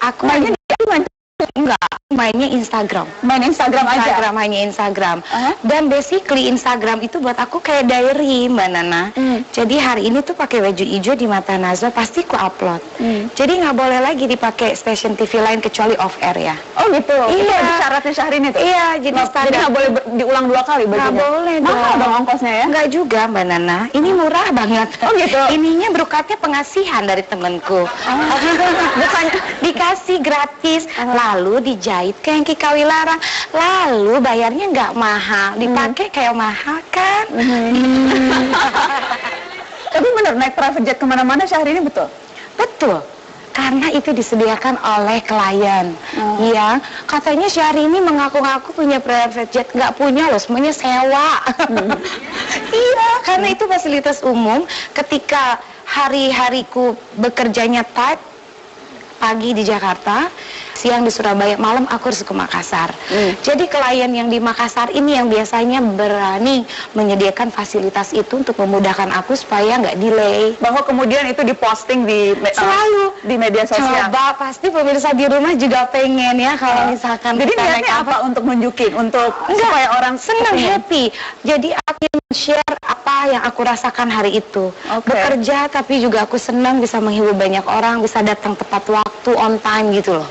Aku mainnya enggak, mainnya Instagram. Main Instagram aja? Instagram, hanya Instagram. Dan basically Instagram itu buat aku kayak diary, Mbak Nana. Jadi hari ini tuh pakai baju hijau di mata Najwa, pasti ku upload. Jadi nggak boleh lagi dipakai stasiun TV lain kecuali off air ya. Oh gitu? Iya. Itu syaratnya Syahrini tuh? Iya, jadi standar. Jadi nggak boleh diulang 2 kali bajunya? Nggak boleh dong. Mahal dong ongkosnya ya? Nggak juga Mbak Nana, ini murah banget. Oh gitu? Ininya berukatnya pengasihan dari temenku. Bukannya dikasih gratis, lalu dijahit kayak yang Kika Wilarang, lalu bayarnya nggak mahal, dipakai kayak mahal kan? Tapi bener naik private jet kemana-mana Syahrini betul? Betul. Karena itu disediakan oleh klien yang katanya Syahrini mengaku-ngaku punya private jet, nggak punya loh, semuanya sewa. Iya, karena itu fasilitas umum. Ketika hari-hariku bekerjanya tight, pagi di Jakarta, siang di Surabaya, malam aku harus ke Makassar. Jadi klien yang di Makassar ini yang biasanya berani menyediakan fasilitas itu untuk memudahkan aku supaya nggak delay. Bahwa kemudian itu diposting di Selalu di media sosial. Coba pasti pemirsa di rumah juga pengen ya kalau misalkan Jadi kita niatnya naik apa untuk nunjukin, untuk supaya orang senang, happy. Jadi aku share apa yang aku rasakan hari itu. Bekerja tapi juga aku senang bisa menghibur banyak orang, bisa datang tepat waktu, on time gitu loh.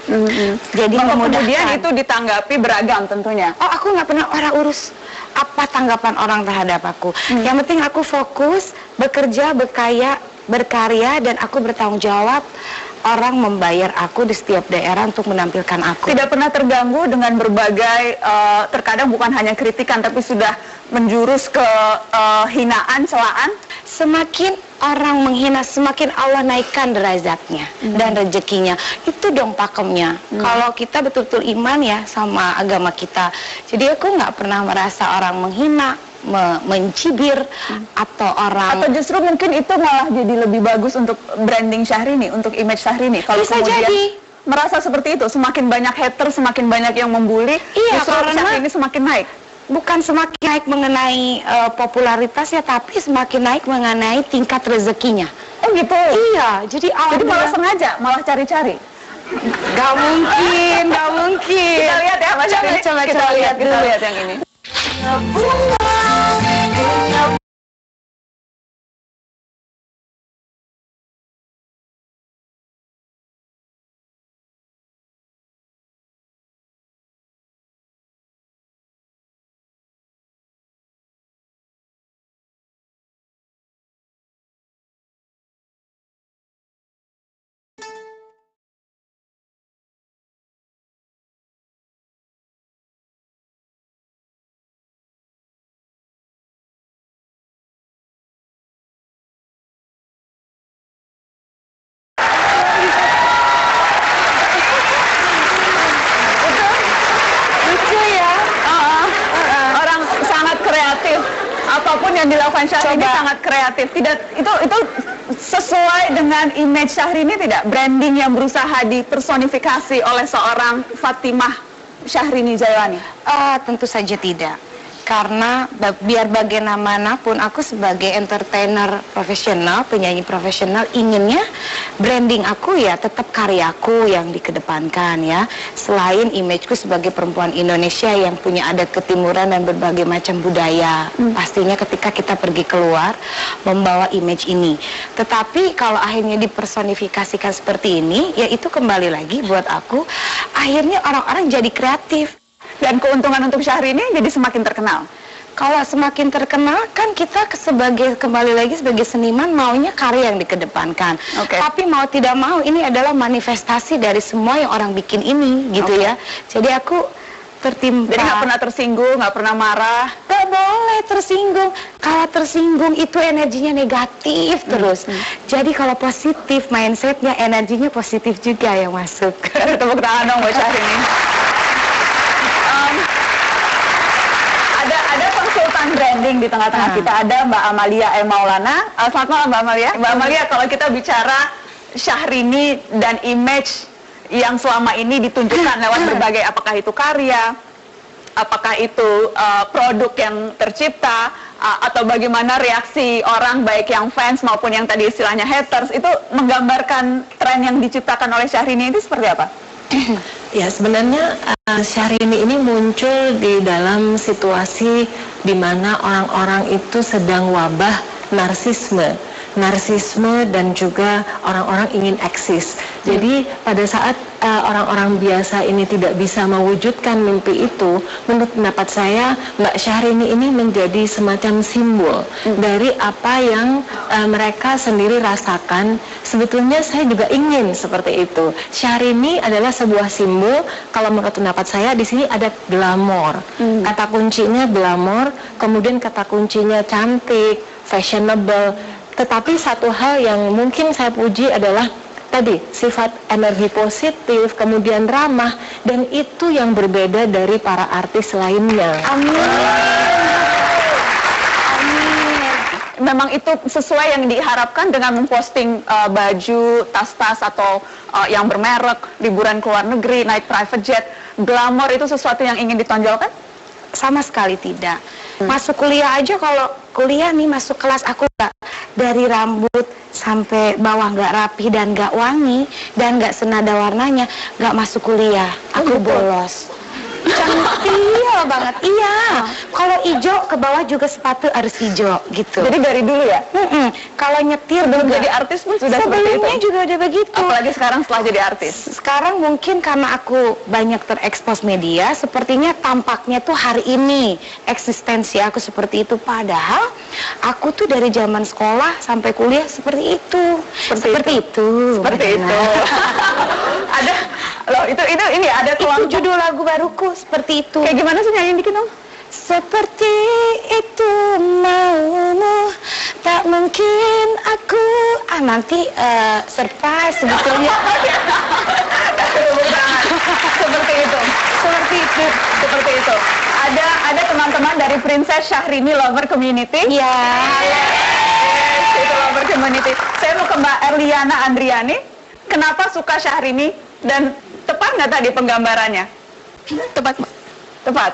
Jadi kemudian itu ditanggapi beragam tentunya. Oh, aku nggak pernah orang urus apa tanggapan orang terhadap aku. Yang penting aku fokus, bekerja, berkarya, dan aku bertanggung jawab. Orang membayar aku di setiap daerah untuk menampilkan aku. Tidak pernah terganggu dengan berbagai, terkadang bukan hanya kritikan, tapi sudah menjurus ke hinaan, celaan. Semakin orang menghina, semakin Allah naikkan derajatnya dan rezekinya. Itu dong pakemnya. Kalau kita betul-betul iman ya sama agama kita. Jadi aku nggak pernah merasa orang menghina, mencibir, atau orang... Atau justru mungkin itu malah jadi lebih bagus untuk branding Syahrini, untuk image Syahrini. Kalau bisa kemudian jadi merasa seperti itu, semakin banyak hater, semakin banyak yang membuli, justru Syahrini semakin naik. Bukan semakin naik mengenai popularitas ya, tapi semakin naik mengenai tingkat rezekinya. Oh gitu? Iya, jadi malah sengaja, malah cari-cari. Gak mungkin, gak mungkin. Kita lihat ya, Mas Syahrini. Coba kita lihat yang ini. Apapun yang dilakukan Syahrini sangat kreatif. Tidak, itu sesuai dengan image Syahrini tidak? Branding yang berusaha dipersonifikasi oleh seorang Fatimah Syahrini Jailani? Tentu saja tidak. Karena biar bagaimanapun aku sebagai entertainer profesional, penyanyi profesional, inginnya branding aku ya tetap karyaku yang dikedepankan ya. Selain imageku sebagai perempuan Indonesia yang punya adat ketimuran dan berbagai macam budaya. Pastinya ketika kita pergi keluar membawa image ini. Tetapi kalau akhirnya dipersonifikasikan seperti ini, ya itu kembali lagi buat aku, akhirnya orang-orang jadi kreatif. Dan keuntungan untuk Syahrini jadi semakin terkenal. Kalau semakin terkenal kan kita kembali lagi sebagai seniman maunya karya yang dikedepankan. Tapi mau tidak mau ini adalah manifestasi dari semua yang orang bikin ini gitu ya. Jadi aku tertimpa. Jadi nggak pernah tersinggung, nggak pernah marah. Gak boleh tersinggung. Kalau tersinggung itu energinya negatif terus. Jadi kalau positif mindsetnya, energinya positif juga yang masuk. Tepuk tangan dong buat Syahrini. Ada konsultan branding di tengah-tengah kita, ada Mbak Amalia M. Maulana. Selamat malam Mbak Amalia. Mbak Amalia, kalau kita bicara Syahrini dan image yang selama ini ditunjukkan lewat berbagai, apakah itu karya, apakah itu produk yang tercipta, atau bagaimana reaksi orang baik yang fans maupun yang tadi istilahnya haters itu menggambarkan tren yang diciptakan oleh Syahrini itu seperti apa? Ya, sebenarnya Syahrini ini muncul di dalam situasi di mana orang-orang itu sedang wabah narsisme dan juga orang-orang ingin eksis. Jadi pada saat orang-orang biasa ini tidak bisa mewujudkan mimpi itu, menurut pendapat saya Mbak Syahrini ini menjadi semacam simbol dari apa yang mereka sendiri rasakan. Sebetulnya saya juga ingin seperti itu. Syahrini adalah sebuah simbol. Kalau menurut pendapat saya di sini ada glamor. Kata kuncinya glamor, kemudian kata kuncinya cantik, fashionable. Tetapi satu hal yang mungkin saya puji adalah tadi sifat energi positif, kemudian ramah, dan itu yang berbeda dari para artis lainnya. Amin. Amin. Memang itu sesuai yang diharapkan dengan memposting baju, tas-tas atau yang bermerek, liburan ke luar negeri, naik private jet, glamor itu sesuatu yang ingin ditonjolkan? Sama sekali tidak. Masuk kuliah aja, kalau kuliah nih masuk kelas aku gak, dari rambut sampai bawah nggak rapi dan nggak wangi dan nggak senada warnanya, nggak masuk kuliah. Aku bolos. Cantik banget. Iya. Kalau hijau ke bawah juga sepatu harus hijau gitu. Jadi dari dulu ya? Kalau nyetir belum juga, jadi artis pun sudah seperti itu. sebelumnya juga udah begitu. Apalagi sekarang setelah jadi artis. Sekarang mungkin karena aku banyak terekspos media, sepertinya tampaknya tuh hari ini eksistensi aku seperti itu. Padahal aku tuh dari zaman sekolah sampai kuliah seperti itu. Seperti itu. Ada loh, itu ini ada kelompok. Itu judul lagu baruku, seperti itu. Kayak gimana sih nyanyiin dikit dong? Seperti itu maumu, tak mungkin aku nanti surprise sebetulnya. Seperti itu. Ada teman-teman dari Princess Syahrini Lover Community. Iya. Itu Lover Community. Saya mau ke Mbak Erliana Andriani. Kenapa suka Syahrini dan tepat nggak tadi penggambarannya? Tepat, Mbak. Tepat.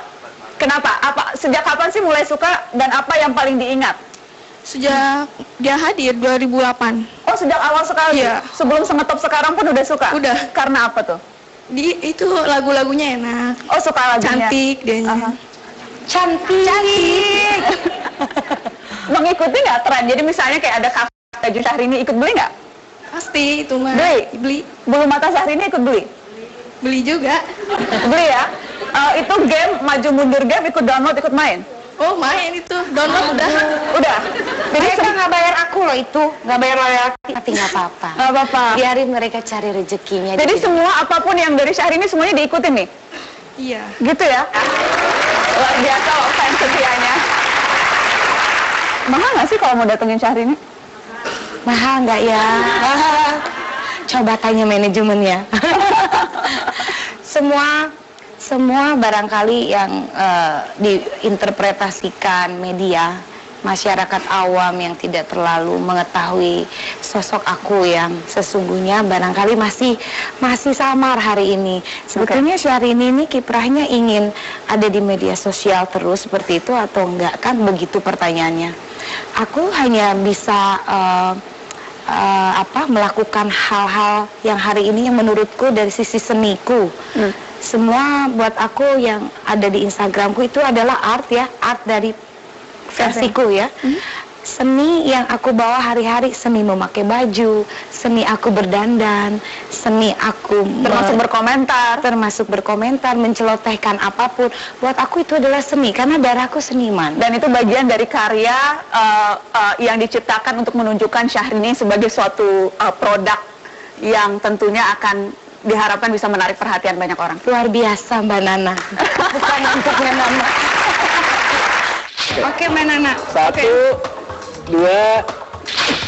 Kenapa? Sejak kapan sih mulai suka dan apa yang paling diingat? Sejak dia hadir 2008. Oh, sejak awal sekali? Iya. Sebelum sengetop sekarang pun udah suka? Udah. Karena apa tuh? Itu lagu-lagunya enak. Oh, suka lagunya? Cantik dia. Cantik. Mengikuti nggak tren? Jadi misalnya kayak ada kafe baju Syahrini, ikut beli nggak? Pasti itu mah. Beli. Bulu mata Syahrini ikut beli? Beli juga. Beli ya? Itu game maju mundur game ikut download, ikut main? Oh, main itu. Download udah. Jadi mereka nggak bayar aku loh itu, nggak bayar royalti, tapi nggak apa-apa. Nggak apa-apa. Biarin mereka cari rezekinya. Jadi semua apapun yang dari Syahrini semuanya diikutin nih? Iya. Gitu ya? Luar biasa loh fans setianya. Mahal nggak sih kalau mau datengin Syahrini? Mahal nggak ya? Coba tanya manajemennya. Semua barangkali yang diinterpretasikan media, masyarakat awam yang tidak terlalu mengetahui sosok aku yang sesungguhnya barangkali masih samar hari ini. Sebetulnya Syahrini ini kiprahnya ingin ada di media sosial terus seperti itu atau enggak, kan begitu pertanyaannya. Aku hanya bisa melakukan hal-hal yang hari ini yang menurutku dari sisi seniku. Semua buat aku yang ada di Instagramku itu adalah art ya, art dari versiku ya. Seni yang aku bawa hari-hari, seni memakai baju, seni aku berdandan, seni aku termasuk berkomentar, mencelotehkan apapun. Buat aku itu adalah seni karena darahku seniman. Dan itu bagian dari karya yang diciptakan untuk menunjukkan Syahrini sebagai suatu produk yang tentunya akan diharapkan bisa menarik perhatian banyak orang. Luar biasa Mbak Nana. Bukan untuknya Nana. Oke, Mbak Nana. 1, 2